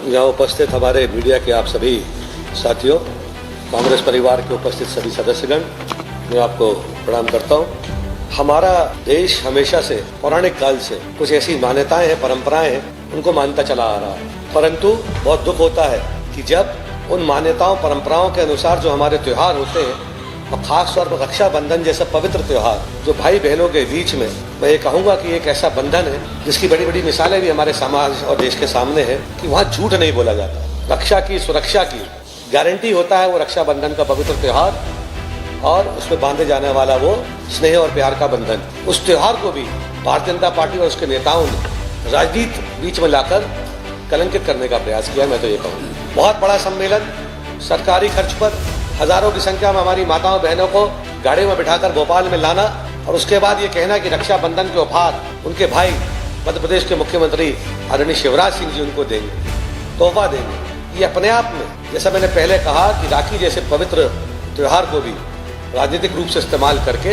यहाँ उपस्थित हमारे मीडिया के आप सभी साथियों, कांग्रेस परिवार के उपस्थित सभी सदस्यगण, मैं आपको प्रणाम करता हूँ। हमारा देश हमेशा से पौराणिक काल से कुछ ऐसी मान्यताएं हैं, परंपराएं हैं, उनको मानता चला आ रहा है। परंतु बहुत दुख होता है कि जब उन मान्यताओं परंपराओं के अनुसार जो हमारे त्योहार होते हैं, और खास तौर पर रक्षाबंधन जैसा पवित्र त्योहार जो भाई बहनों के बीच में, मैं ये कहूँगा कि एक ऐसा बंधन है जिसकी बड़ी बड़ी मिसालें भी हमारे समाज और देश के सामने है कि वहाँ झूठ नहीं बोला जाता। रक्षा की, सुरक्षा की गारंटी होता है वो रक्षाबंधन का पवित्र त्योहार, और उसमें बांधे जाने वाला वो स्नेह और प्यार का बंधन। उस त्योहार को भी भारतीय जनता पार्टी और उसके नेताओं ने राजनीति बीच में लाकर कलंकित करने का प्रयास किया। मैं तो ये कहूँ, बहुत बड़ा सम्मेलन, सरकारी खर्च पर हजारों की संख्या में हमारी माताओं बहनों को गाड़ी में बिठाकर भोपाल में लाना, और उसके बाद ये कहना कि रक्षाबंधन के उपहार उनके भाई मध्य प्रदेश के मुख्यमंत्री आदरणीय शिवराज सिंह जी उनको देंगे, तोहफा देंगे। ये अपने आप में, जैसा मैंने पहले कहा कि राखी जैसे पवित्र त्योहार को भी राजनीतिक रूप से इस्तेमाल करके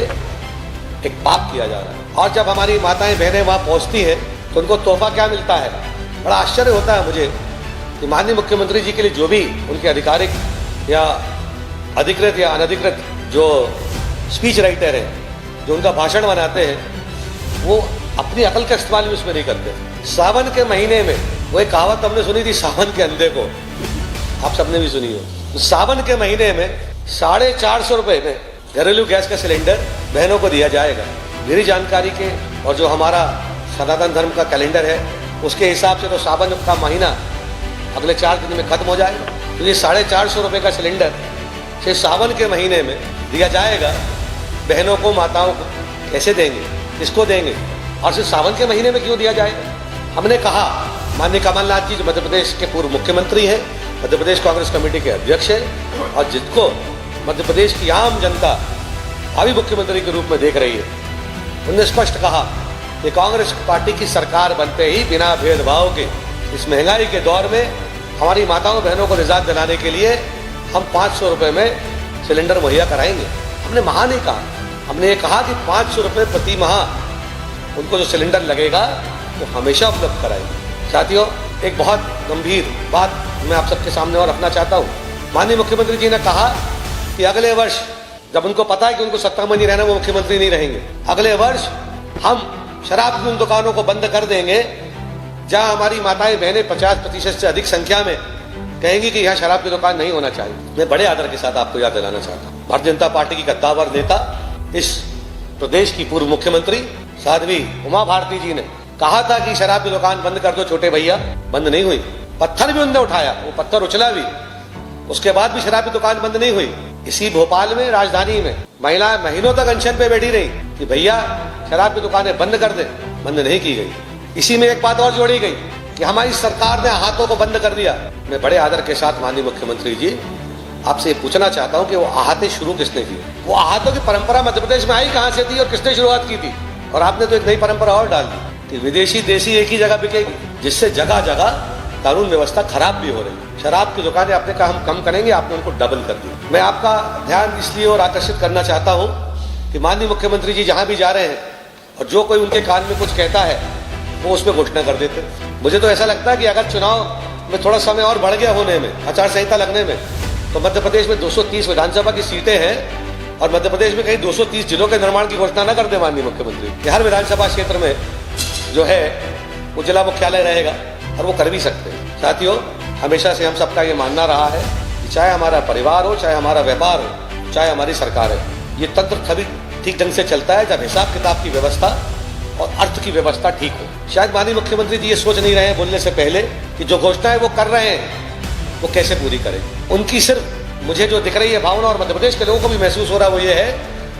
एक पाप किया जा रहा है। और जब हमारी माताएं बहनें वहाँ पहुँचती हैं तो उनको तोहफा क्या मिलता है? बड़ा आश्चर्य होता है मुझे कि माननीय मुख्यमंत्री जी के लिए जो भी उनके आधिकारिक या अधिकृत या अनधिकृत जो स्पीच राइटर हैं, जो उनका भाषण बनाते हैं, वो अपनी अकल का इस्तेमाल भी उसमें नहीं करते। सावन के महीने में वो एक कहावत हमने सुनी थी, सावन के अंधे को, आप सबने भी सुनी हो। सावन के महीने में 450 रुपये में घरेलू गैस का सिलेंडर बहनों को दिया जाएगा। मेरी जानकारी के और जो हमारा सनातन धर्म का कैलेंडर है उसके हिसाब से तो सावन का महीना अगले 4 दिन में खत्म हो जाएगा। तो ये 450 रुपये का सिलेंडर सिर्फ सावन के महीने में दिया जाएगा बहनों को, माताओं को। कैसे देंगे, किसको देंगे, और सिर्फ सावन के महीने में क्यों दिया जाएगा? हमने कहा, माननीय कमलनाथ जी जो मध्य प्रदेश के पूर्व मुख्यमंत्री हैं, मध्य प्रदेश कांग्रेस कमेटी के अध्यक्ष हैं, और जिसको मध्य प्रदेश की आम जनता अभी मुख्यमंत्री के रूप में देख रही है, उन्होंने स्पष्ट कहा कि कांग्रेस पार्टी की सरकार बनते ही बिना भेदभाव के इस महंगाई के दौर में हमारी माताओं बहनों को निजात दिलाने के लिए हम 500 रुपये में सिलेंडर मुहैया कराएंगे। हमने माह नहीं कहा, हमने ये कहा कि 500 रुपये प्रति माह उनको जो सिलेंडर लगेगा वो हमेशा उपलब्ध कराएंगे। साथियों, एक बहुत गंभीर बात मैं आप सबके सामने और रखना चाहता हूँ। माननीय मुख्यमंत्री जी ने कहा कि अगले वर्ष, जब उनको पता है कि उनको सत्ता में नहीं रहना, वो मुख्यमंत्री नहीं रहेंगे, अगले वर्ष हम शराब की उन दुकानों को बंद कर देंगे जहां हमारी माताएं बहनें 50% से अधिक संख्या में कहेंगी कि यहाँ शराब की दुकान नहीं होना चाहिए। मैं बड़े आदर के साथ आपको याद दिलाना चाहता हूँ, भारतीय जनता पार्टी की कद्दावर नेता, इस प्रदेश की पूर्व मुख्यमंत्री साध्वी उमा भारती जी ने कहा था कि शराब की दुकान बंद कर दो छोटे भैया, बंद नहीं हुई। पत्थर भी उन्होंने उठाया, वो पत्थर उछला भी, उसके बाद भी शराब की दुकान बंद नहीं हुई। इसी भोपाल में, राजधानी में महिलाएं महीनों तक अनशन पे बैठी रही कि भैया शराब की दुकानें बंद कर दे, बंद नहीं की गई। इसी में एक बात और जोड़ी गई कि हमारी सरकार ने हाथों को बंद कर दिया। मैं बड़े आदर के साथ माननीय मुख्यमंत्री जी आपसे पूछना चाहता हूं कि वो आहतें शुरू किसने की? वो आहतों की परंपरा मध्य प्रदेश में आई कहां से थी और किसने शुरुआत की थी? और आपने तो एक नई परंपरा और डाल दी कि विदेशी देसी एक ही जगह बिकेगी, जिससे जगह जगह कानून व्यवस्था खराब भी हो रही। शराब की दुकानें आपने कहा हम कम करेंगे, आपने उनको डबल कर दी। मैं आपका ध्यान इसलिए और आकर्षित करना चाहता हूँ कि माननीय मुख्यमंत्री जी जहाँ भी जा रहे हैं और जो कोई उनके कान में कुछ कहता है वो उसमें घोषणा कर देते। मुझे तो ऐसा लगता है कि अगर चुनाव में थोड़ा समय और बढ़ गया होने में, आचार संहिता लगने में, तो मध्य प्रदेश में 230 विधानसभा की सीटें हैं और मध्य प्रदेश में कहीं 230 जिलों के निर्माण की घोषणा न कर दे माननीय मुख्यमंत्री कि हर विधानसभा क्षेत्र में जो है वो जिला मुख्यालय रहेगा, और वो कर भी सकते हैं। साथियों, हमेशा से हम सबका ये मानना रहा है कि चाहे हमारा परिवार हो, चाहे हमारा व्यापार हो, चाहे हमारी सरकार है, ये तंत्र तभी ठीक ढंग से चलता है जब हिसाब किताब की व्यवस्था और अर्थ की व्यवस्था ठीक हो। शायद माननीय मुख्यमंत्री जी ये सोच नहीं रहे हैं बोलने से पहले कि जो घोषणाएं वो कर रहे हैं वो कैसे पूरी करें। उनकी सिर्फ मुझे जो दिख रही है भावना, और मध्य प्रदेश के लोगों को भी महसूस हो रहा है, वो ये है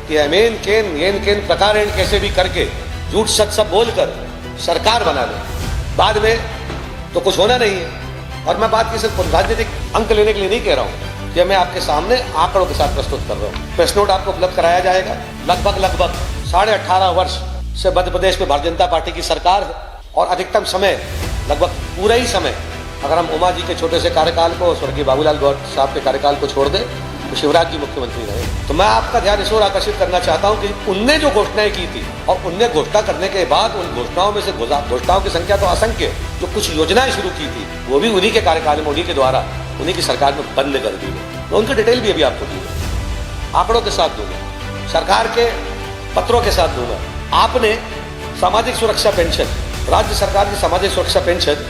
कि अमेन केन येन केन प्रकार कैसे भी करके झूठ सच सब बोलकर सरकार बना ले, बाद में तो कुछ होना नहीं है। और मैं बात की सिर्फ राजनीतिक अंक लेने के लिए नहीं कह रहा हूँ, कि मैं आपके सामने आंकड़ों के साथ प्रस्तुत कर रहा हूँ। प्रेस नोट आपको उपलब्ध कराया जाएगा। लगभग 18.5 वर्ष से मध्य प्रदेश में भारतीय जनता पार्टी की सरकार है, और अधिकतम समय, लगभग पूरा ही समय, अगर हम उमा जी के छोटे से कार्यकाल को, स्वर्गीय बाबूलाल गौर साहब के कार्यकाल को छोड़ दें, तो शिवराज जी मुख्यमंत्री रहे। तो मैं आपका ध्यान इस ओर आकर्षित करना चाहता हूं कि उनने जो घोषणाएं की थी और उनने घोषणा करने के बाद उन घोषणाओं में से घोषणाओं की संख्या तो असंख्य, जो जो कुछ योजनाएं शुरू की थी वो भी उन्हीं के कार्यकाल में, उन्हीं के द्वारा, उन्हीं की सरकार में बंद कर दी है। मैं उनकी डिटेल भी अभी आपको दूंगा, आंकड़ों के साथ दूंगा, सरकार के पत्रों के साथ दूंगा। आपने सामाजिक सुरक्षा पेंशन, राज्य सरकार की सामाजिक सुरक्षा पेंशन,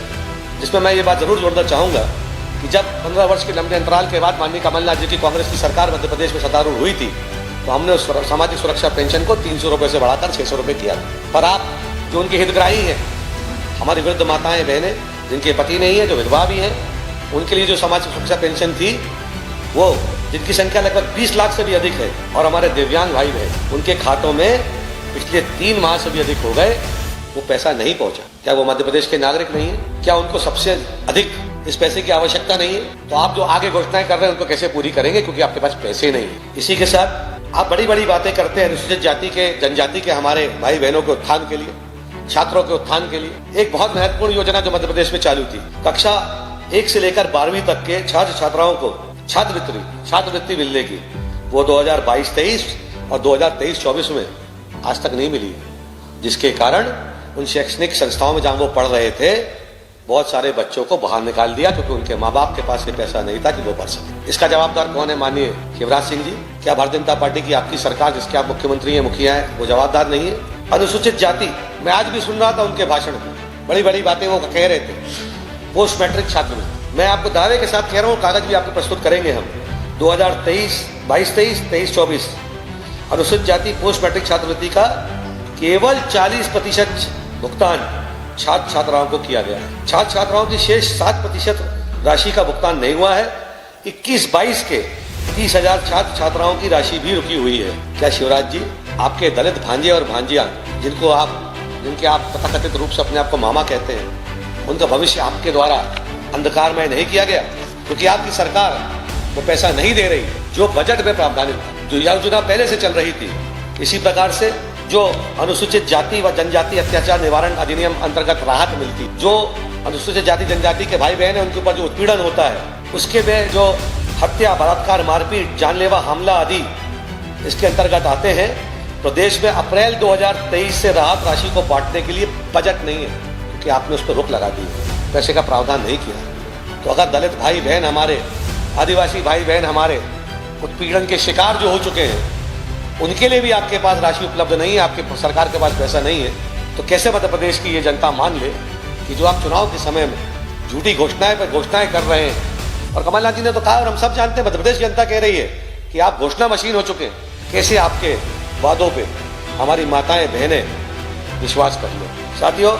जिसमें मैं ये बात जरूर जोड़ना चाहूंगा कि जब 15 वर्ष के लंबे अंतराल के बाद माननीय कमलनाथ जी की कांग्रेस की सरकार मध्य प्रदेश में सत्तारूढ़ हुई थी, तो हमने उस सामाजिक सुरक्षा पेंशन को 300 रुपए से बढ़ाकर 600 रुपए किया। पर आप जो उनके हितग्राही हैं, हमारी वृद्ध माताएं बहनें जिनके पति नहीं है, जो विधवा भी हैं, उनके लिए जो सामाजिक सुरक्षा पेंशन थी, वो जिनकी संख्या लगभग 20 लाख से भी अधिक है, और हमारे दिव्यांग भाई बहन, उनके खातों में पिछले 3 माह से भी अधिक हो गए, वो पैसा नहीं पहुंचा। क्या वो मध्य प्रदेश के नागरिक नहीं है? क्या उनको सबसे अधिक इस पैसे की आवश्यकता नहीं है? तो आप जो आगे घोषणाएं कर रहे हैं उनको कैसे पूरी करेंगे, क्योंकि आपके पास पैसे नहीं है। इसी के साथ आप बड़ी बड़ी बातें करते हैं अनुसूचित जाति के, जनजाति के हमारे भाई बहनों के उत्थान के लिए, छात्रों के उत्थान के लिए। एक बहुत महत्वपूर्ण योजना जो मध्य प्रदेश में चालू थी, कक्षा 1 से लेकर 12वीं तक के छात्र छात्राओं को छात्रवृत्ति मिलने की, वो 2022-23 और 2023-24 में आज तक नहीं मिली, जिसके कारण उन शैक्षणिक संस्थाओं में जहां वो पढ़ रहे थे, बहुत सारे बच्चों को बाहर निकाल दिया, क्योंकि उनके माँ बाप के पास ये पैसा नहीं था कि वो पढ़ सके। इसका जवाबदार कौन है? माननीय शिवराज सिंह जी। क्या भारतीय जनता पार्टी की आपकी सरकार, जिसके आप मुख्यमंत्री हैं, मुखिया हैं, वो जवाबदार नहीं है? अनुसूचित जाति, मैं आज भी सुन रहा था उनके भाषण में, बड़ी बड़ी बातें वो कह रहे थे। पोस्ट मैट्रिक छात्र, मैं आपको दावे के साथ कह रहा हूँ, कागज भी आपको प्रस्तुत करेंगे हम। 2023-22-23, 23-24 अनुसूचित जाति पोस्ट मैट्रिक छात्रवृत्ति का केवल 40% भुगतान छात्र छात्राओं को किया गया है। छात्र छात्राओं की शेष 7% राशि का भुगतान नहीं हुआ है। 21-22 के 30,000 छात्र छात्राओं की राशि भी रुकी हुई है। क्या शिवराज जी, आपके दलित भांजे और भांजियां, जिनके आप तथाकथित रूप से अपने आप को मामा कहते हैं, उनका भविष्य आपके द्वारा अंधकारमय नहीं किया गया? क्योंकि आपकी सरकार वो पैसा नहीं दे रही जो बजट में प्रावधान, जो योजना पहले से चल रही थी। इसी प्रकार से जो अनुसूचित जाति व जनजाति अत्याचार निवारण अधिनियम अंतर्गत राहत मिलती, जो अनुसूचित जाति जनजाति के भाई बहन है उनके ऊपर जो उत्पीड़न होता है, उसके में जो हत्या, बलात्कार, मारपीट, जानलेवा हमला आदि इसके अंतर्गत आते हैं। प्रदेश में अप्रैल 2023 से राहत राशि को बांटने के लिए बजट नहीं है, क्योंकि आपने उस पर रोक लगा दी, पैसे का प्रावधान नहीं किया। तो अगर दलित भाई बहन हमारे, आदिवासी भाई बहन हमारे उत्पीड़न के शिकार जो हो चुके हैं, उनके लिए भी आपके पास राशि उपलब्ध नहीं है, आपके सरकार के पास पैसा नहीं है, तो कैसे मध्य प्रदेश की ये जनता मान ले कि जो आप चुनाव के समय में झूठी घोषणाएं पर घोषणाएं कर रहे हैं। और कमलनाथ जी ने तो कहा, और हम सब जानते हैं, मध्य प्रदेश की जनता कह रही है कि आप घोषणा मशीन हो चुके हैं। कैसे आपके वादों पे हमारी माताएं बहनें विश्वास कर लो? साथियों,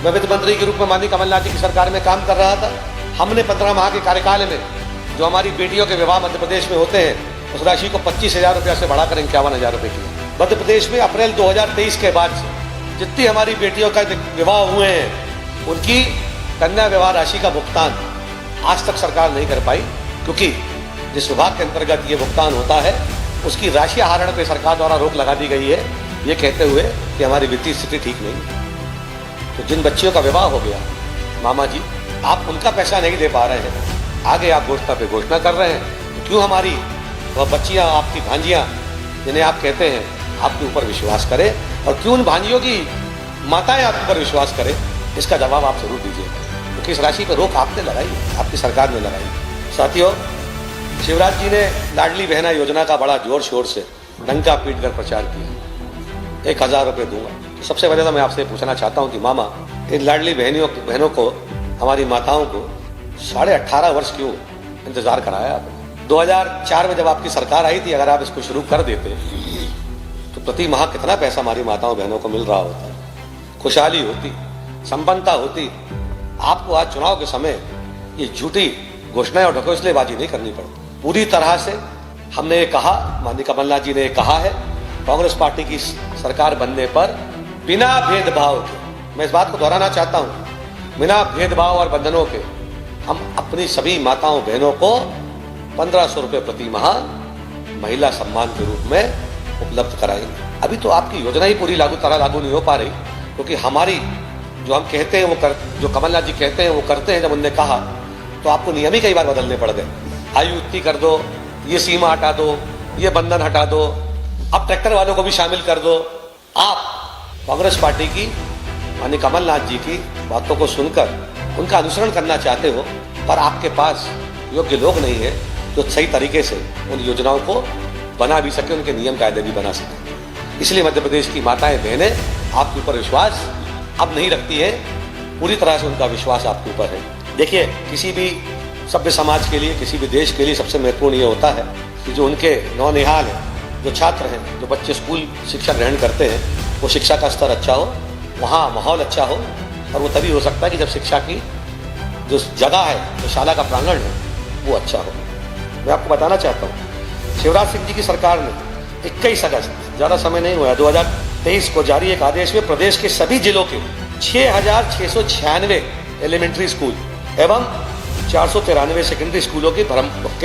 मैं वित्त मंत्री के रूप में माननीय कमलनाथ जी की सरकार में काम कर रहा था। हमने 15 माह के कार्यकाल में जो हमारी बेटियों के विवाह मध्य प्रदेश में होते हैं, उस राशि को 25,000 रुपया से बढ़ाकर 51,000 रुपये किया। मध्य प्रदेश में अप्रैल 2023 के बाद से जितनी हमारी बेटियों का विवाह हुए हैं, उनकी कन्या विवाह राशि का भुगतान आज तक सरकार नहीं कर पाई, क्योंकि जिस विभाग के अंतर्गत ये भुगतान होता है, उसकी राशि आहरण पर सरकार द्वारा रोक लगा दी गई है, ये कहते हुए कि हमारी वित्तीय स्थिति ठीक नहीं। तो जिन बच्चियों का विवाह हो गया, मामा जी, आप उनका पैसा नहीं दे पा रहे हैं, आगे आप घोषणा पे घोषणा कर रहे हैं। क्यों हमारी वह बच्चियां, आपकी भांजियां, जिन्हें आप कहते हैं, आपके ऊपर विश्वास करें, और क्यों उन भांजियों की माताएं आपके ऊपर विश्वास करें? इसका जवाब आप जरूर दीजिए, क्योंकि इस राशि पर रोक आपने लगाई, आपकी सरकार ने लगाई। साथियों, शिवराज जी ने लाडली बहना योजना का बड़ा जोर शोर से डंका पीट कर प्रचार किया, 1,000 रुपये दूंगा। तो सबसे पहले तो मैं आपसे पूछना चाहता हूँ कि मामा, इन लाडली बहनों को, हमारी माताओं को 18.5 वर्ष क्यों इंतजार कराया आपने? 2004 में जब आपकी सरकार आई थी, अगर आप इसको शुरू कर देते तो प्रति माह कितना पैसा हमारी माताओं बहनों को मिल रहा होता, खुशहाली होती, संपन्नता होती। आपको आज चुनाव के समय ये झूठी घोषणाएं और ढकोसलेबाजी नहीं करनी पड़ती। पूरी तरह से हमने ये कहा, माननीय कमलनाथ जी ने ये कहा है, कांग्रेस पार्टी की सरकार बनने पर बिना भेदभाव के, मैं इस बात को दोहराना चाहता हूं, बिना भेदभाव और बंधनों के हम अपनी सभी माताओं बहनों को 1,500 रुपये प्रति माह महिला सम्मान के रूप में उपलब्ध कराएंगे। अभी तो आपकी योजना ही पूरी लागू नहीं हो पा रही, क्योंकि हमारी जो हम कहते हैं जो कमलनाथ जी कहते हैं वो करते हैं। जब उन्होंने कहा तो आपको नियम ही कई बार बदलने पड़ गए। आयु इतनी कर दो, ये सीमा हटा दो, ये बंधन हटा दो, अब ट्रैक्टर वालों को भी शामिल कर दो। आप कांग्रेस पार्टी की माननीय कमलनाथ जी की बातों को सुनकर उनका अनुसरण करना चाहते हो, पर आपके पास योग्य लोग नहीं है जो सही तरीके से उन योजनाओं को बना भी सके, उनके नियम कायदे भी बना सके। इसलिए मध्य प्रदेश की माताएं बहनें आपके ऊपर विश्वास अब नहीं रखती है, पूरी तरह से उनका विश्वास आपके ऊपर है। देखिए, किसी भी सभ्य समाज के लिए, किसी भी देश के लिए सबसे महत्वपूर्ण ये होता है कि जो उनके नौनिहाल हैं, जो छात्र हैं, जो बच्चे स्कूल शिक्षा ग्रहण करते हैं, वो शिक्षा का स्तर अच्छा हो, वहाँ माहौल अच्छा हो, और वो तभी हो सकता है कि जब शिक्षा की जो जगह है, जो शाला का प्रांगण है, वो अच्छा हो। मैं आपको बताना चाहता हूँ, शिवराज सिंह जी की सरकार ने 21 अगस्त, ज़्यादा समय नहीं हुआ, 2023 को जारी एक आदेश में प्रदेश के सभी जिलों के 6,696 एलिमेंट्री स्कूल एवं 493 सेकेंडरी स्कूलों के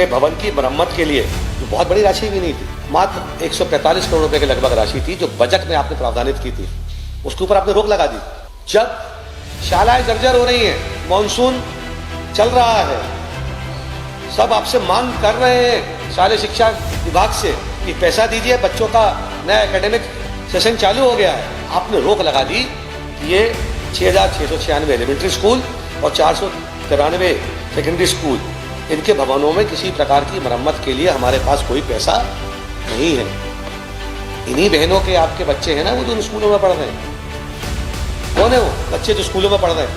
भवन की मरम्मत के लिए, जो बहुत बड़ी राशि भी नहीं थी, मात्र 145 करोड़ रुपए के लगभग राशि थी, जो बजट में आपने प्रावधानित की थी, उसके ऊपर आपने रोक लगा दी। जब शालाएं जर्जर हो रही हैं, मॉनसून चल रहा है, सब आपसे मांग कर रहे हैं शालेय शिक्षा विभाग से कि पैसा दीजिए, बच्चों का नया एकेडमिक सेशन चालू हो गया है, आपने रोक लगा दी कि ये 6,696 एलिमेंट्री स्कूल और 493 सेकेंडरी स्कूल, इनके भवनों में किसी प्रकार की मरम्मत के लिए हमारे पास कोई पैसा नहीं है। इन्हीं बहनों के आपके बच्चे हैं ना, वो जो स्कूलों में पढ़ रहे हैं। कौन है वो बच्चे जो स्कूलों में पढ़ रहे हैं?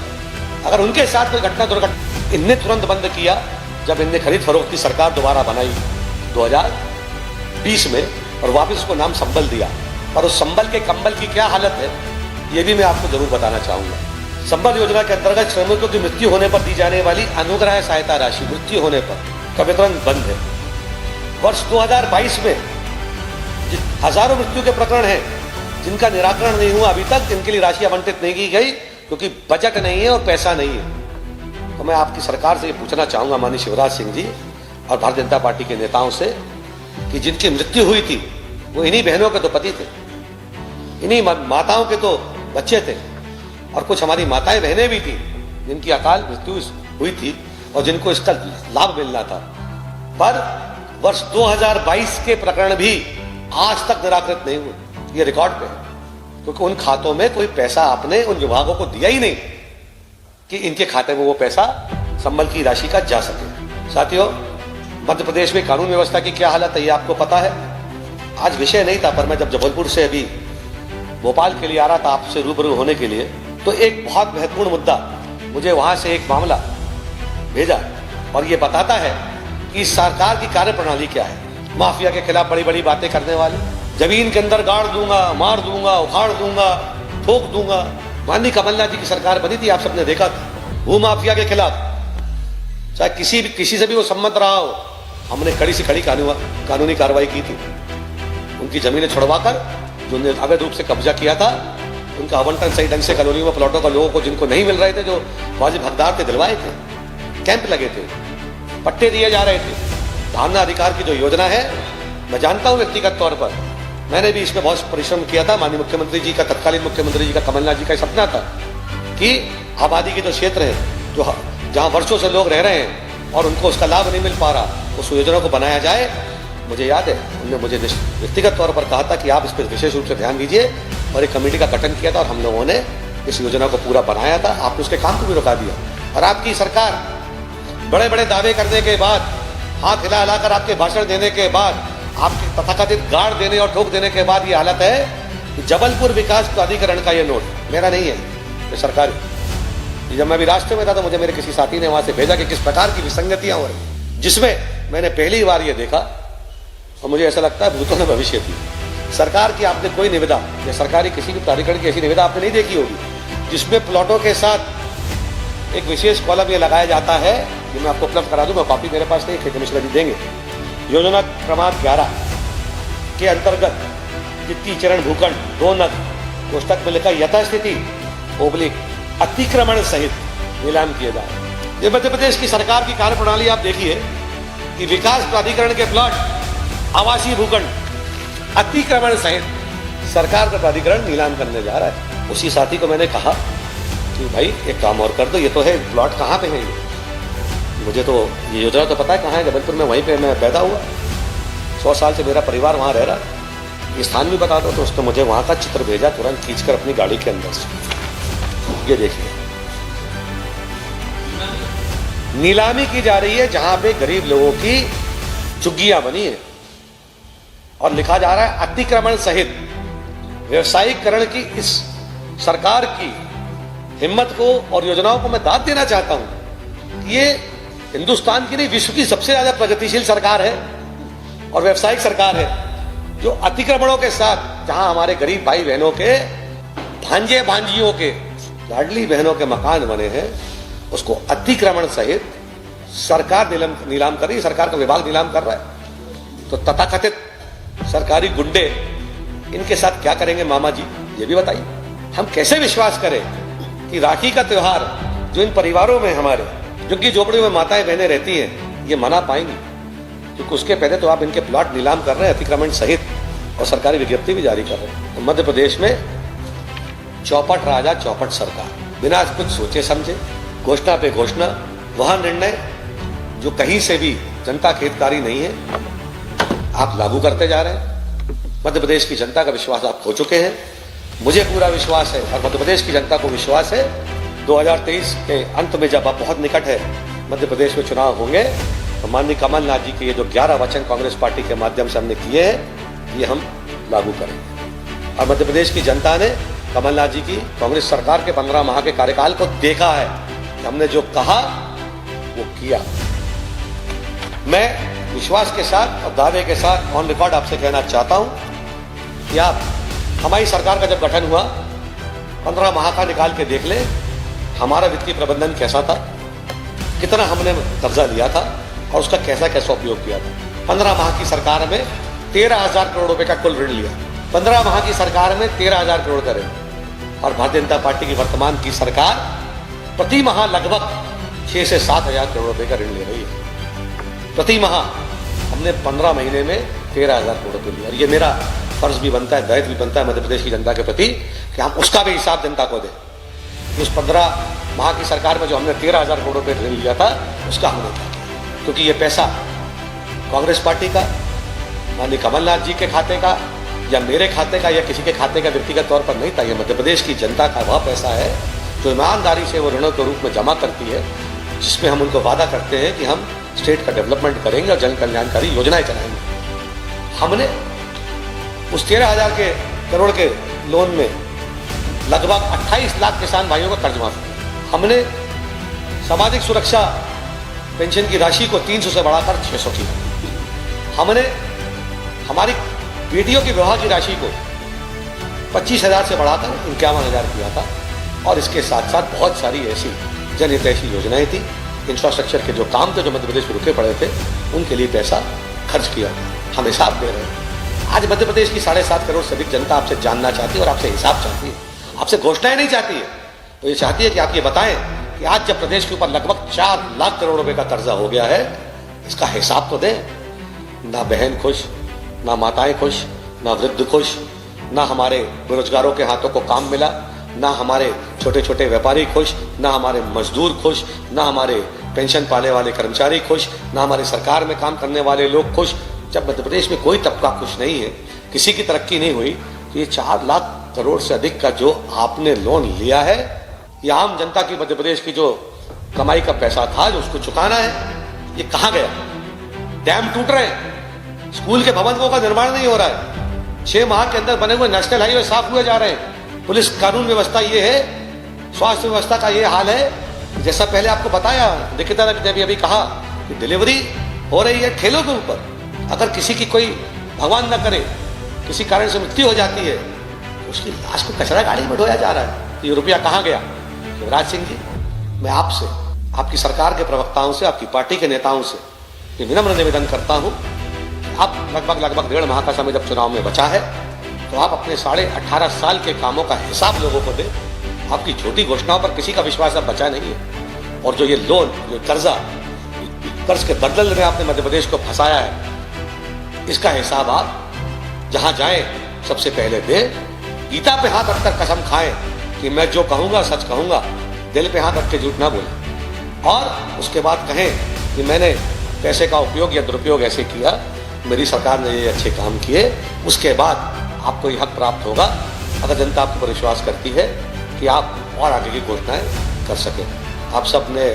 अगर उनके साथ कोई घटना दुर्घटना, इनने तुरंत बंद किया जब इनने खरीद फरोख्त की सरकार दोबारा बनाई 2020 में, और वापस उसको नाम संबल दिया। पर उस संबल के कंबल की क्या हालत है, ये भी मैं आपको जरूर बताना चाहूंगा। संबल योजना के अंतर्गत श्रमिकों की मृत्यु होने पर दी जाने वाली अनुग्रह सहायता राशि मृत्यु होने पर का वितरण बंद है। वर्ष 2022 में हजारों मृत्यु के प्रकरण हैं जिनका निराकरण नहीं हुआ अभी तक, इनके लिए राशि आवंटित नहीं की गई क्योंकि बजट नहीं है और पैसा नहीं है। तो मैं आपकी सरकार से ये पूछना चाहूंगा, माननीय शिवराज सिंह जी और भारतीय जनता पार्टी के नेताओं से, कि जिनकी मृत्यु हुई थी वो इन्हीं बहनों के तो पति थे, इन्हीं माताओं के तो बच्चे थे, और कुछ हमारी माताएं बहनें भी थी जिनकी अकाल मृत्यु हुई थी और जिनको इसका लाभ मिलना था। पर वर्ष 2022 के प्रकरण भी आज तक निराकृत नहीं हुए, ये रिकॉर्ड पे है, क्योंकि उन खातों में कोई पैसा आपने उन विभागों को दिया ही नहीं कि इनके खाते में वो पैसा संबल की राशि का जा सके। साथियों, मध्य प्रदेश में कानून व्यवस्था की क्या हालत है ये आपको पता है। आज विषय नहीं था, पर मैं जब जबलपुर से अभी भोपाल के लिए आ रहा था आपसे रूबरू होने के लिए, तो एक बहुत महत्वपूर्ण मुद्दा, मुझे वहां से एक मामला भेजा और ये बताता है कि सरकार की कार्यप्रणाली क्या है। माफिया के खिलाफ बड़ी बड़ी बातें करने वाले, जमीन के अंदर गाड़ दूंगा, मार दूंगा, उखाड़ दूंगा, ठोक दूंगा। माननीय कमलनाथ जी की सरकार बनी थी, आप सबने देखा था, भू माफिया के खिलाफ चाहे किसी से भी वो सम्मत रहा हो, हमने कड़ी से कड़ी कानूनी कार्रवाई की थी। उनकी जमीनें छुड़वाकर जो अवैध रूप से कब्जा किया था, उनका आवंटन सही ढंग से कॉलोनियों में प्लॉटों का लोगों को जिनको नहीं मिल रहे थे, जो वाजिब हकदार थे, दिलवाए थे, कैंप लगे थे, पट्टे दिए जा रहे थे। धान्य अधिकार की जो योजना है, मैं जानता हूं व्यक्तिगत तौर पर, मैंने भी इसमें बहुत परिश्रम किया था। माननीय मुख्यमंत्री जी का, तत्कालीन मुख्यमंत्री जी का, कमलनाथ जी का सपना था कि आबादी के जो क्षेत्र हैं, जो जहां वर्षों से लोग रह रहे हैं और उनको उसका लाभ नहीं मिल पा रहा, उस योजना को बनाया जाए। मुझे याद है उन्होंने मुझे व्यक्तिगत तौर पर कहा था कि आप इस पर विशेष रूप से ध्यान दीजिए, और एक कमेटी का गठन किया था और हम लोगों ने इस योजना को पूरा बनाया था। आपने उसके काम को भी रोका दिया, और आपकी सरकार बड़े बड़े दावे करने के बाद, हाथ हिला हिलाकर आपके भाषण देने के बाद, आपके तथाकथित गाड़ देने और ठोक देने के बाद ये हालत है कि जबलपुर विकास प्राधिकरण का ये नोट मेरा नहीं है, ये सरकारी। जब मैं भी रास्ते में था तो मुझे मेरे किसी साथी ने वहां से भेजा कि किस प्रकार की विसंगतियां हो रही, जिसमें मैंने पहली बार ये देखा और मुझे ऐसा लगता है भूतों में भविष्य थी। सरकार की आपने कोई निविदा या सरकारी किसी भी प्राधिकरण की ऐसी निविदा आपने नहीं देखी होगी जिसमें प्लॉटों के साथ एक विशेष कॉलम ये लगाया जाता है, जो मैं आपको उपलब्ध करा दूं, मैं कॉपी मेरे पास नहीं, खेती मिश्रा जी देंगे। योजना क्रमांक 11 के अंतर्गत वित्तीय चरण भूखंड 2 नग कोष्टक में लिखा यथास्थिति ओब्लिक अतिक्रमण सहित नीलाम किए जाए। ये मध्य प्रदेश की सरकार की कार्यप्रणाली आप देखिए कि विकास प्राधिकरण के प्लॉट आवासीय भूखंड अतिक्रमण सहित सरकार का प्राधिकरण नीलाम करने जा रहा है। उसी साथी को मैंने कहा कि भाई एक काम और कर दो, ये तो है प्लॉट कहाँ पे है, मुझे तो ये योजना तो पता है कहाँ है, जबलपुर में, वहीं पे मैं पैदा हुआ, 100 साल से मेरा परिवार वहाँ रह रहा, ये स्थान भी बता दो। तो उसने मुझे वहाँ का चित्र भेजा तुरंत खींचकर अपनी गाड़ी के अंदर से। ये देखिए, नीलामी की जा रही है जहां पे गरीब लोगों की झुग्गियां बनी है और लिखा जा रहा है अतिक्रमण सहित व्यवसायीकरण की इस सरकार की हिम्मत को और योजनाओं को मैं दाद देना चाहता हूं। ये हिंदुस्तान की नहीं, विश्व की सबसे ज्यादा प्रगतिशील सरकार है और व्यवसायिक सरकार है, जो अतिक्रमणों के साथ जहां हमारे गरीब भाई बहनों के, भांजे भांजियों के, लाडली बहनों के मकान बने हैं, उसको अतिक्रमण सहित सरकार नीलाम कर रही है, सरकार का विभाग नीलाम कर रहा है। तो तथाकथित सरकारी गुंडे इनके साथ क्या करेंगे मामा जी, ये भी बताइए। हम कैसे विश्वास करें कि राखी का त्योहार जो इन परिवारों में हमारे झुग्गी झोपड़ी में माताएं बहनें रहती हैं, ये मना पाएंगी? क्योंकि उसके पहले तो आप इनके प्लॉट नीलाम कर रहे हैं अतिक्रमण सहित और सरकारी विज्ञप्ति भी जारी कर रहे हैं। तो मध्य प्रदेश में चौपट राजा चौपट सरकार, बिना कुछ सोचे समझे घोषणा पे घोषणा, वह निर्णय जो कहीं से भी जनता के हितकारी नहीं है, आप लागू करते जा रहे हैं। मध्य प्रदेश की जनता का विश्वास आप खो चुके हैं। मुझे पूरा विश्वास है और मध्य प्रदेश की जनता को विश्वास है 2023 के अंत में, जब आप बहुत निकट है मध्य प्रदेश में चुनाव होंगे, तो माननीय कमलनाथ जी के ये जो 11 वचन कांग्रेस पार्टी के माध्यम से हमने किए हैं, ये हम लागू करेंगे। और मध्य प्रदेश की जनता ने कमलनाथ जी की कांग्रेस सरकार के 15 माह के कार्यकाल को देखा है कि हमने जो कहा वो किया। मैं विश्वास के साथ और दावे के साथ ऑन रिकॉर्ड आपसे कहना चाहता हूं कि आप हमारी सरकार का जब गठन हुआ 15 माह का निकाल के देख ले, हमारा वित्तीय प्रबंधन कैसा था, कितना हमने कर्जा लिया था और उसका कैसा कैसा उपयोग किया था। 15 माह की सरकार में 13,000 करोड़ रुपए का कुल ऋण लिया, 15 माह की सरकार में 13,000 करोड़ का ऋण। और भारतीय जनता पार्टी की वर्तमान की सरकार प्रति माह लगभग 6 से 7,000 करोड़ रुपए का ऋण ले रही है। प्रति माह हमने 15 महीने में 13,000 करोड़ रुपए लिया। और ये मेरा फर्ज भी बनता है, दायित्व भी बनता है मध्य प्रदेश की जनता के प्रति कि हम उसका भी हिसाब जनता को दें। उस 15 माह की सरकार में जो हमने 13,000 करोड़ रुपए ऋण लिया था, उसका हमने क्या किया, क्योंकि ये पैसा कांग्रेस पार्टी का, माननीय कमलनाथ जी के खाते का या मेरे खाते का या किसी के खाते का व्यक्तिगत तौर पर नहीं था। ये मध्य प्रदेश की जनता का वह पैसा है जो ईमानदारी से वो ऋणों के रूप में जमा करती है, जिसमें हम उनको वादा करते हैं कि हम स्टेट का डेवलपमेंट करेंगे और जन कल्याणकारी योजनाएं चलाएंगे। हमने उस 13,000 करोड़ के लोन में लगभग 28 लाख किसान भाइयों का कर्ज माफ किया। हमने सामाजिक सुरक्षा पेंशन की राशि को 300 से बढ़ाकर 600 किया। हमने हमारी बेटियों की विवाह की राशि को 25,000 से बढ़ाकर 51,000 किया था। और इसके साथ साथ बहुत सारी ऐसी जनहितैषी योजनाएं थी, इंफ्रास्ट्रक्चर के जो काम थे जो मध्य प्रदेश में रुके पड़े थे, उनके लिए पैसा खर्च किया। हम हिसाब दे रहे हैं। आज मध्य प्रदेश की 7.5 करोड़ से अधिक जनता आपसे जानना चाहती है और आपसे हिसाब चाहती है, आपसे घोषणाएं नहीं चाहती है। तो ये चाहती है कि आप ये बताएं कि आज जब प्रदेश के ऊपर लगभग 4 लाख करोड़ रुपए का कर्जा हो गया है, इसका हिसाब तो दें। ना बहन खुश, ना माताएं खुश, ना वृद्ध खुश, ना हमारे बेरोजगारों के हाथों को काम मिला, ना हमारे छोटे छोटे व्यापारी खुश, ना हमारे मजदूर खुश, ना हमारे पेंशन पाने वाले कर्मचारी खुश, ना हमारी सरकार में काम करने वाले लोग खुश। जब मध्य प्रदेश में कोई तबका खुश नहीं है, किसी की तरक्की नहीं हुई, तो ये 4 लाख करोड़ से अधिक का जो आपने लोन लिया है, ये आम जनता की मध्य प्रदेश की जो कमाई का पैसा था जो उसको चुकाना है, ये कहां गया? डैम टूट रहे हैं, स्कूल के भवनों का निर्माण नहीं हो रहा है, 6 माह के अंदर बने हुए नेशनल हाईवे साफ हुए जा रहे हैं, पुलिस कानून व्यवस्था ये है, स्वास्थ्य व्यवस्था का ये हाल है। जैसा पहले आपको बताया, निकिता ने अभी कहा कि डिलीवरी हो रही है ठेलों के ऊपर। अगर किसी की कोई भगवान न करे किसी कारण से मृत्यु हो जाती है, तो उसकी लाश को कचरा गाड़ी में ढोया जा रहा है। तो ये रुपया कहाँ गया? शिवराज सिंह जी, मैं आपसे, आपकी सरकार के प्रवक्ताओं से, आपकी पार्टी के नेताओं से ये विनम्र निवेदन करता हूं, अब लगभग 1.5 माह का समय जब चुनाव में बचा है, तो आप अपने 18.5 साल के कामों का हिसाब लोगों को दें। आपकी छोटी घोषणाओं पर किसी का विश्वास अब बचा नहीं है। और जो ये लोन, जो कर्ज के दलदल में आपने मध्य प्रदेश को फंसाया है, इसका हिसाब आप जहां जाएं सबसे पहले दें। गीता पे हाथ रखकर कसम खाएं कि मैं जो कहूंगा सच कहूंगा, दिल पे हाथ रख के झूठ ना बोलें। और उसके बाद कहें कि मैंने पैसे का उपयोग या दुरुपयोग ऐसे किया, मेरी सरकार ने ये अच्छे काम किए। उसके बाद आपको ये हक प्राप्त होगा, अगर जनता आप पर विश्वास करती है कि आप और आगे की घोषणाएं कर सके। आप सब ने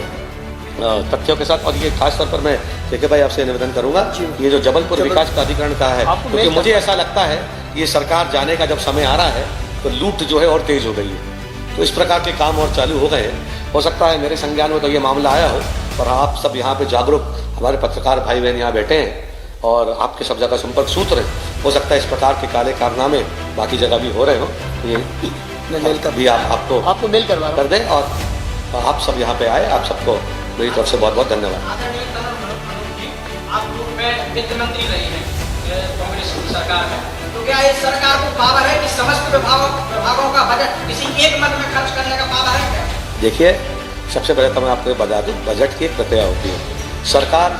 तथ्यों के साथ, और ये खास तौर पर मैं के भाई आपसे निवेदन करूंगा, ये जो जबलपुर विकास प्राधिकरण का है, क्योंकि मुझे ऐसा लगता है ये सरकार जाने का जब समय आ रहा है तो लूट जो है और तेज हो गई है, तो इस प्रकार के काम और चालू हो गए हैं। हो सकता है मेरे संज्ञान में तो ये मामला आया हो, पर आप सब यहाँ पे जागरूक हमारे पत्रकार भाई बहन यहाँ बैठे हैं और आपके सब जगह संपर्क सूत्र हैं। हो सकता है इस प्रकार के काले कारनामे बाकी जगह भी हो रहे हो, ये मेल कर भी आपको मेल करवा कर दें और आप सब यहाँ पे आए। आप सबको मेरी तरफ से बहुत बहुत धन्यवाद। आप पूर्व में वित्त मंत्री रहे हैं कांग्रेस की सरकार में, तो क्या इस सरकार को पावर है कि समस्त विभागों का बजट किसी एक मद में खर्च करने का पावर है क्या? देखिए, सबसे पहले तो मैं आपको बता दूं, बजट की एक प्रक्रिया होती है। सरकार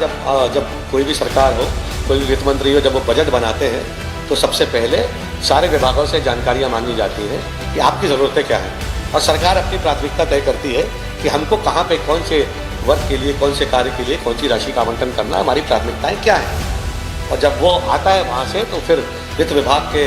जब कोई भी सरकार हो, कोई भी वित्त मंत्री हो, जब वो बजट बनाते हैं तो सबसे पहले सारे विभागों से जानकारियां मांगी जाती हैं कि आपकी ज़रूरतें क्या हैं, और सरकार अपनी प्राथमिकता तय करती है कि हमको कहाँ पे कौन से वर्ग के लिए, कौन से कार्य के लिए कौन सी राशि का आवंटन करना है, हमारी प्राथमिकताएं क्या हैं। और जब वो आता है वहाँ से तो फिर वित्त विभाग के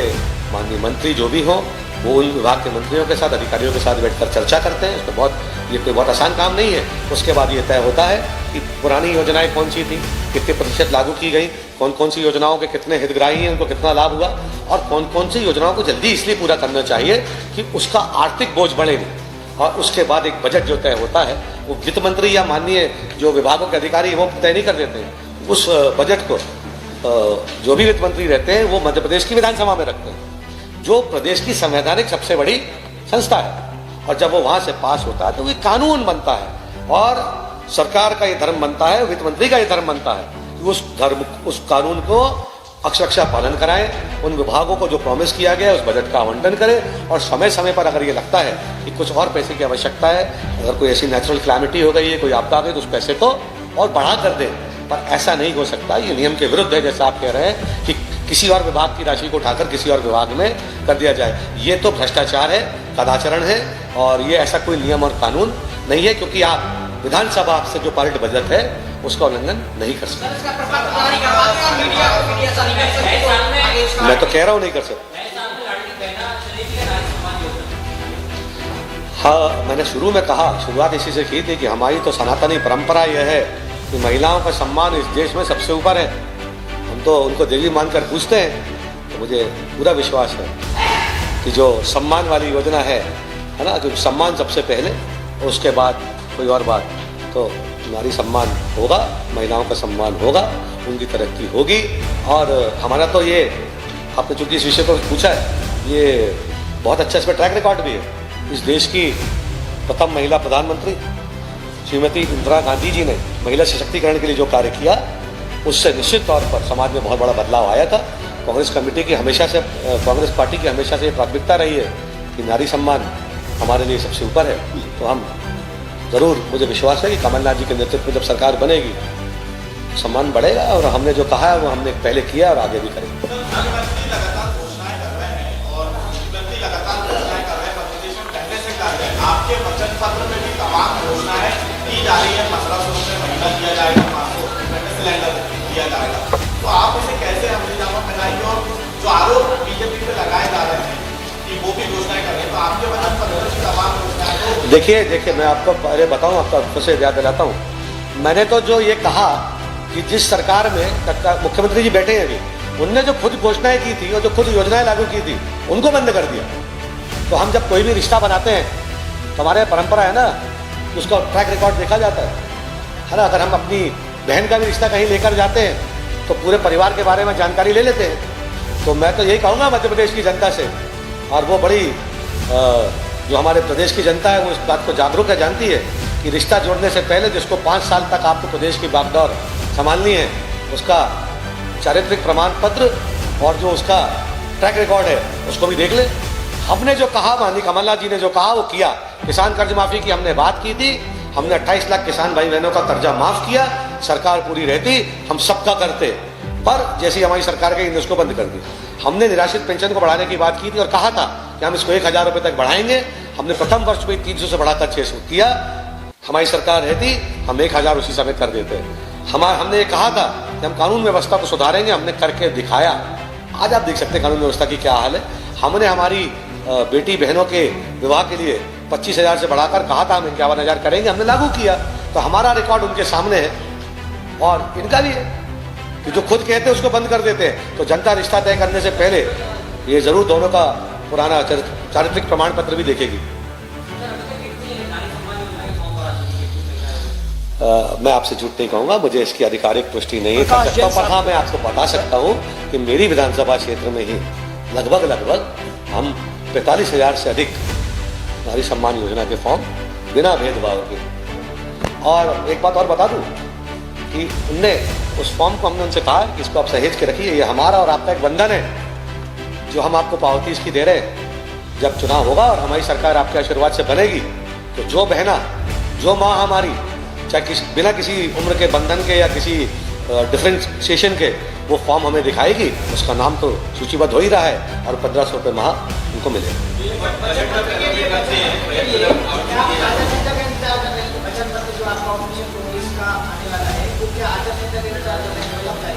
माननीय मंत्री जो भी हों वो उन विभाग के मंत्रियों के साथ, अधिकारियों के साथ बैठकर चर्चा करते हैं। इसमें ये कोई बहुत आसान काम नहीं है। उसके बाद ये तय होता है कि पुरानी योजनाएं कौन सी थी, कितने प्रतिशत लागू की गई, कौन कौन सी योजनाओं के कितने हितग्राही हैं, उनको कितना लाभ हुआ, और कौन कौन सी योजनाओं को जल्दी इसलिए पूरा करना चाहिए कि उसका आर्थिक बोझ बढ़े नहीं। और उसके बाद एक बजट जो तय होता है वो वित्त मंत्री या माननीय जो विभागों के अधिकारी वो तय नहीं कर देते हैं। उस बजट को जो भी वित्त मंत्री रहते हैं वो मध्य प्रदेश की विधानसभा में रखते हैं, जो प्रदेश की संवैधानिक सबसे बड़ी संस्था है। और जब वो वहां से पास होता है तो ये कानून बनता है, और सरकार का ये धर्म बनता है, वित्त मंत्री का ये धर्म बनता है कि उस कानून को अक्षरशः पालन कराएं, उन विभागों को जो प्रॉमिस किया गया है उस बजट का आवंटन करें, और समय समय पर अगर ये लगता है कि कुछ और पैसे की आवश्यकता है, अगर कोई ऐसी नेचुरल क्लैमिटी हो गई है, कोई आपदा आ गई, तो उस पैसे को और बढ़ा कर दें। पर ऐसा नहीं हो सकता, ये नियम के विरुद्ध है, जैसा आप कह रहे हैं कि किसी और विभाग की राशि को उठाकर किसी और विभाग में कर दिया जाए। ये तो भ्रष्टाचार है, कदाचरण है, और ये ऐसा कोई नियम और कानून नहीं है, क्योंकि आप विधानसभा से जो पारित बजट है उसका उल्लंघन नहीं कर सकते। मैं तो कह रहा हूँ नहीं कर सकते। हाँ, मैंने शुरू में कहा, शुरुआत इसी से की थी कि हमारी तो सनातनी परंपरा यह है कि महिलाओं का सम्मान इस देश में सबसे ऊपर है। हम तो उनको देवी मानकर पूछते हैं। तो मुझे पूरा विश्वास है कि जो सम्मान वाली योजना है ना, जो सम्मान सबसे पहले और उसके बाद कोई और बात, तो नारी सम्मान होगा, महिलाओं का सम्मान होगा, उनकी तरक्की होगी। और हमारा तो ये, आपने चूंकि इस विषय को पूछा है, ये बहुत अच्छा इसमें ट्रैक रिकॉर्ड भी है। इस देश की प्रथम महिला प्रधानमंत्री श्रीमती इंदिरा गांधी जी ने महिला सशक्तिकरण के लिए जो कार्य किया, उससे निश्चित तौर पर समाज में बहुत बड़ा बदलाव आया था। कांग्रेस पार्टी की हमेशा से प्राथमिकता रही है कि नारी सम्मान हमारे लिए सबसे ऊपर है। तो हम जरूर, मुझे विश्वास है कि कमलनाथ जी के नेतृत्व में जब सरकार बनेगी सम्मान बढ़ेगा, और हमने जो कहा है वो हमने पहले किया और आगे भी करेंगे। आपके वचन पत्र में भी तमाम घोषणाएं की जा रही है, 1500 से महीना दिया जाएगा, 500 सिलेंडर दिया जाएगा। तो आप इसे कैसे अमलीजामा बनाएंगे? और जो आरोप बीजेपी पे लगाए जा रहे हैं कि वो भी घोषणाएं कर रहे हैं, तो आपके वचन पत्र की तमाम घोषणाएं। देखिए, मैं आपको पहले बताऊं, आपको से याद दिलाता हूँ। मैंने तो जो ये कहा कि जिस सरकार में मुख्यमंत्री जी बैठे हैं अभी, उनने जो खुद घोषणाएं की थी और जो खुद योजनाएं लागू की थी उनको बंद कर दिया। तो हम जब कोई भी रिश्ता बनाते हैं, हमारे परंपरा है ना, उसका ट्रैक रिकॉर्ड देखा जाता है ना। अगर हम अपनी बहन का भी रिश्ता कहीं लेकर जाते हैं तो पूरे परिवार के बारे में जानकारी ले लेते हैं। तो मैं तो यही कहूँगा मध्य प्रदेश की जनता से, और वो बड़ी जो हमारे प्रदेश की जनता है वो इस बात को जागरूक है, जानती है कि रिश्ता जोड़ने से पहले जिसको 5 साल तक आपको प्रदेश की बागडोर संभालनी है, उसका चारित्रिक प्रमाण पत्र और जो उसका ट्रैक रिकॉर्ड है उसको भी देख ले। हमने जो कहा, माननीय कमलनाथ जी ने जो कहा वो किया। किसान कर्ज माफी की हमने बात की थी, हमने 28 लाख किसान भाई बहनों का कर्जा माफ किया। सरकार पूरी रहती हम सबका करते, पर जैसी हमारी सरकार गई उसको बंद कर दी। हमने निराश्रित पेंशन को बढ़ाने की बात की थी और कहा था कि हम इसको 1000 रुपये तक बढ़ाएंगे। हमने प्रथम वर्ष में 300 से बढ़ाकर 600 किया। हमारी सरकार रहती हम 1000 उसी समय कर देते। हमने ये कहा था कि हम कानून व्यवस्था को सुधारेंगे, हमने करके दिखाया। आज आप देख सकते हैं कानून व्यवस्था की क्या हाल है। हमने हमारी बेटी बहनों के विवाह के लिए 25,000 से बढ़ाकर कहा था हम 51,000 करेंगे, हमने लागू किया। तो हमारा रिकॉर्ड उनके सामने है और इनका भी है कि जो खुद कहते हैं उसको बंद कर देते हैं। तो जनता रिश्ता तय करने से पहले ये जरूर दोनों का पुराना चारित्रिक प्रमाण पत्र भी देखेगी। मैं आपसे झूठ नहीं कहूंगा, मुझे इसकी आधिकारिक पुष्टि नहीं कर सकता, पर हाँ मैं आपको बता सकता हूं कि मेरी विधानसभा क्षेत्र में ही लगभग हम 45,000 से अधिक नारी सम्मान योजना के फॉर्म बिना भेदभाव के। और एक बात और बता दूं कि उनने उस फॉर्म को हमने उनसे कहा कि इसको आप सहेज के रखिए, ये हमारा और आपका एक बंधन है जो हम आपको पावती इसकी दे रहे हैं। जब चुनाव होगा और हमारी सरकार आपके आशीर्वाद से बनेगी तो जो बहना, जो माँ हमारी, चाहे बिना किसी उम्र के बंधन के या किसी डिफरेंशिएशन के वो फॉर्म हमें दिखाएगी, उसका नाम तो सूचीबद्ध हो ही रहा है और 1,500 रुपये माह उनको मिलेगा।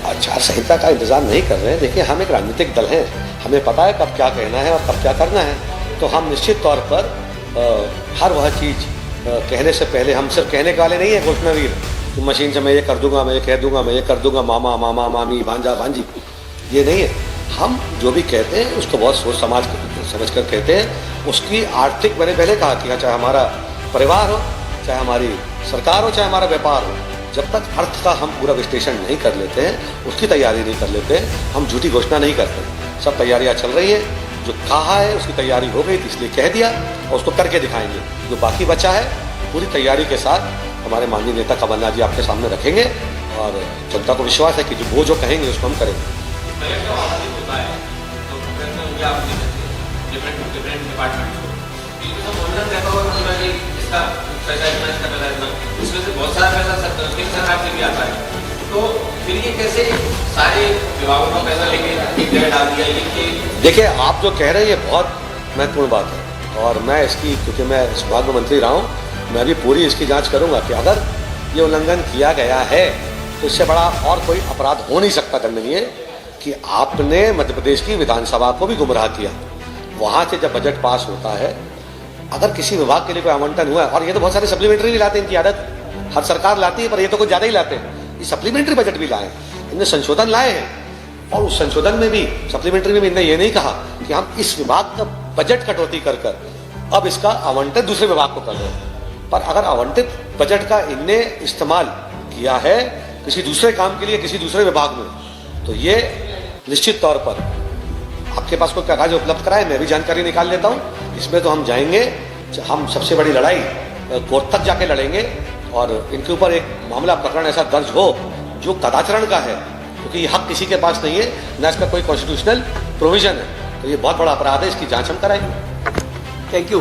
आचार संहिता का इंतजार नहीं कर रहे हैं। देखिए, हम एक राजनीतिक दल हैं, हमें पता है कब क्या कहना है और कब क्या करना है। तो हम निश्चित तौर पर हर वह चीज़ कहने से पहले, हम सिर्फ कहने वाले नहीं है घोषणावीर, मशीन से मैं ये कर दूंगा, मैं ये कह दूंगा, मैं ये कर दूंगा, मामा मामा मामी भांजा भांजी, ये नहीं है। हम जो भी कहते हैं उसको बहुत सोच समझ कर कहते हैं। उसकी आर्थिक, मैंने पहले कहा कि चाहे हमारा परिवार हो, चाहे हमारी सरकार हो, चाहे हमारा व्यापार हो, जब तक अर्थ का हम पूरा विश्लेषण नहीं कर लेते हैं, उसकी तैयारी नहीं कर लेते हैं, हम झूठी घोषणा नहीं करते। सब तैयारियाँ चल रही हैं, जो कहा है उसकी तैयारी हो गई इसलिए कह दिया और उसको करके दिखाएंगे। जो बाकी बचा है पूरी तैयारी के साथ हमारे माननीय नेता कमलनाथ जी आपके सामने रखेंगे और जनता को विश्वास है कि वो जो कहेंगे उसको हम करेंगे। तो फिर ये कैसे सारे विभागों का पैसा लेके एक जगह डाल दिया? ये देखिए, आप जो कह रहे हैं ये बहुत महत्वपूर्ण बात है और मैं इसकी, क्योंकि मैं इस विभाग में मंत्री रहा हूँ, मैं भी पूरी इसकी जांच करूंगा कि अगर ये उल्लंघन किया गया है तो इससे बड़ा और कोई अपराध हो नहीं सकता दंडनीय कि आपने मध्य प्रदेश की विधानसभा को भी गुमराह किया। वहाँ से जब बजट पास होता है, अगर किसी विभाग के लिए कोई आवंटन हुआ है, और ये तो बहुत सारे सप्लीमेंट्री भी लाते हैं, इनकी आदत हर सरकार लाती है, पर ये तो कुछ ज़्यादा ही लाते हैं। ये सप्लीमेंट्री बजट भी लाए, इनने संशोधन लाए हैं और उस संशोधन में भी, सप्लीमेंट्री में भी इनने ये नहीं कहा कि हम इस विभाग का बजट कटौती कर अब इसका आवंटन दूसरे विभाग को कर रहे हैं। पर अगर आवंटित बजट का इनने इस्तेमाल किया है किसी दूसरे काम के लिए किसी दूसरे विभाग में, तो ये निश्चित तौर पर आपके पास कोई कागज उपलब्ध कराए, मैं भी जानकारी निकाल लेता हूँ। इसमें तो हम जाएंगे, हम सबसे बड़ी लड़ाई कोर्ट तक जाके लड़ेंगे और इनके ऊपर एक मामला प्रकरण ऐसा दर्ज हो जो कदाचरण का है, क्योंकि ये हक किसी के पास नहीं है, ना इसका कोई कॉन्स्टिट्यूशनल प्रोविजन है। तो ये बहुत बड़ा अपराध है, इसकी जांच हम कराएंगे। Thank you.